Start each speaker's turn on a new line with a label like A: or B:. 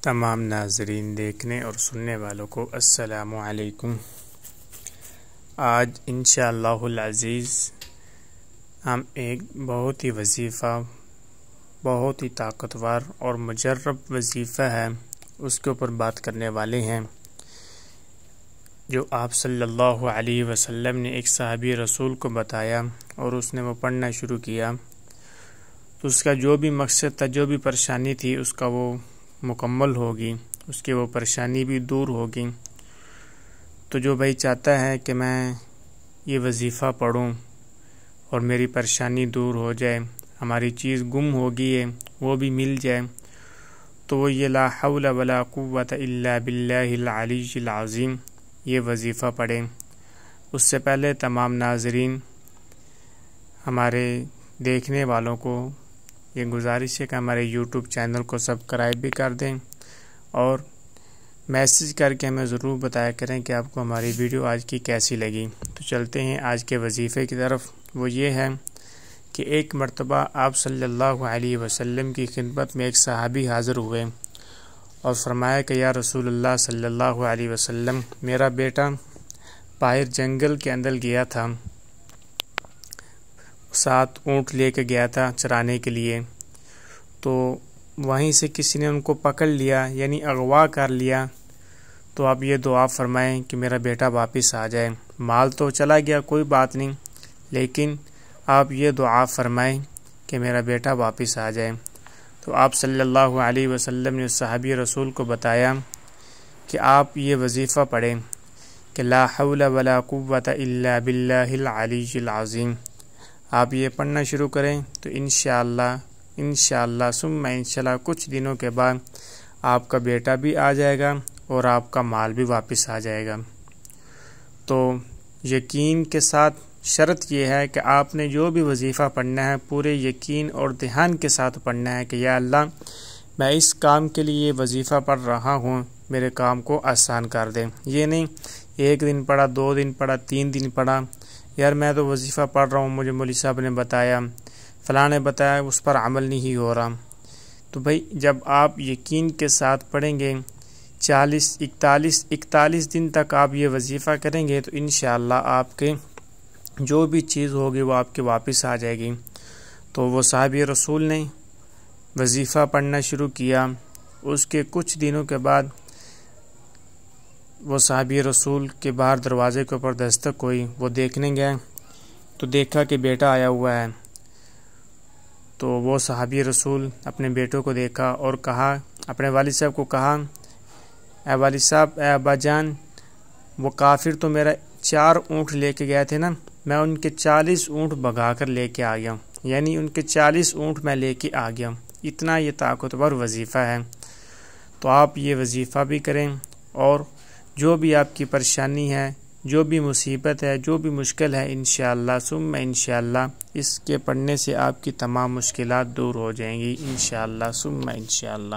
A: تمام ناظرین دیکھنے اور سننے والوں کو السلام علیکم۔ آج انشاءاللہ العزیز ہم ایک بہت ہی وظیفہ، بہت ہی طاقتور اور مجرب وظیفہ ہے، اس کے اوپر بات کرنے والے ہیں، جو آپ صلی اللہ علیہ وسلم نے ایک صحابی رسول کو بتایا اور اس نے وہ پڑھنا شروع کیا تو اس کا جو بھی مقصد تھا، جو بھی پریشانی تھی، اس کا وہ مکمل ہوگی، اس کی وہ پریشانی بھی دور ہوگی۔ تو جو بھائی چاہتا ہے کہ میں یہ وظیفہ پڑھوں اور میری پریشانی دور ہو جائے، ہماری چیز گم ہوگی ہے وہ بھی مل جائے، تو وہ یہ لا حول ولا قوت الا باللہ العلی العظیم یہ وظیفہ پڑھیں۔ اس سے پہلے تمام ناظرین، ہمارے دیکھنے والوں کو یہ گزارش ہے کہ ہمارے یوٹیوب چینل کو سبسکرائب بھی کر دیں اور میسج کر کے ہمیں ضرور بتایا کریں کہ آپ کو ہماری ویڈیو آج کی کیسی لگی۔ تو چلتے ہیں آج کے وظیفے کی طرف۔ وہ یہ ہے کہ ایک مرتبہ آپ صلی اللہ علیہ وسلم کی خدمت میں ایک صحابی حاضر ہوئے اور فرمایا کہ یا رسول اللہ صلی اللہ علیہ وسلم، میرا بیٹا باہر جنگل کے اندر گیا تھا، 7 اونٹ لے کے گیا تھا چرانے کے لیے، تو وہیں سے کسی نے ان کو پکڑ لیا، یعنی اغوا کر لیا، تو آپ یہ دعا فرمائیں کہ میرا بیٹا واپس آ جائے۔ مال تو چلا گیا، کوئی بات نہیں، لیکن آپ یہ دعا فرمائیں کہ میرا بیٹا واپس آ جائے۔ تو آپ صلی اللہ علیہ وسلم نے صحابی رسول کو بتایا کہ آپ یہ وظیفہ پڑھیں کہ لا حول ولا قوت الا باللہ العلی العظیم۔ آپ یہ پڑھنا شروع کریں تو انشاءاللہ ثم انشاءاللہ کچھ دنوں کے بعد آپ کا بیٹا بھی آ جائے گا اور آپ کا مال بھی واپس آ جائے گا۔ تو یقین کے ساتھ شرط یہ ہے کہ آپ نے جو بھی وظیفہ پڑھنا ہے پورے یقین اور دھیان کے ساتھ پڑھنا ہے کہ یا اللہ، میں اس کام کے لیے وظیفہ پڑھ رہا ہوں، میرے کام کو آسان کر دیں۔ یہ نہیں 1 دن پڑھا، 2 دن پڑھا، 3 دن پڑھا، یار میں تو وظیفہ پڑھ رہا ہوں، مجھے مولوی صاحب نے بتایا، فلاں نے بتایا، اس پر عمل نہیں ہو رہا۔ تو بھائی جب آپ یقین کے ساتھ پڑھیں گے، 41 دن تک آپ یہ وظیفہ کریں گے تو انشاءاللہ آپ کے جو بھی چیز ہوگی وہ آپ کے واپس آ جائے گی۔ تو وہ صحابی رسول نے وظیفہ پڑھنا شروع کیا۔ اس کے کچھ دنوں کے بعد وہ صحابی رسول کے باہر دروازے کے اوپر دستک ہوئی، وہ دیکھنے گئے تو دیکھا کہ بیٹا آیا ہوا ہے۔ تو وہ صحابی رسول اپنے بیٹوں کو دیکھا اور کہا، اپنے والد صاحب کو کہا، اے والد صاحب، اے ابا جان، وہ کافر تو میرا 4 اونٹ لے کے گئے تھے نا، میں ان کے 40 اونٹ بھگا کر لے کے آ گیا ہوں، یعنی ان کے 40 اونٹ میں لے کے آ گیا ہوں۔ اتنا یہ طاقتور وظیفہ ہے۔ تو آپ یہ وظیفہ بھی کریں اور جو بھی آپ کی پریشانی ہے، جو بھی مصیبت ہے، جو بھی مشکل ہے، انشاءاللہ ثم انشاءاللہ اس کے پڑھنے سے آپ کی تمام مشکلات دور ہو جائیں گی، انشاءاللہ ثم انشاءاللہ۔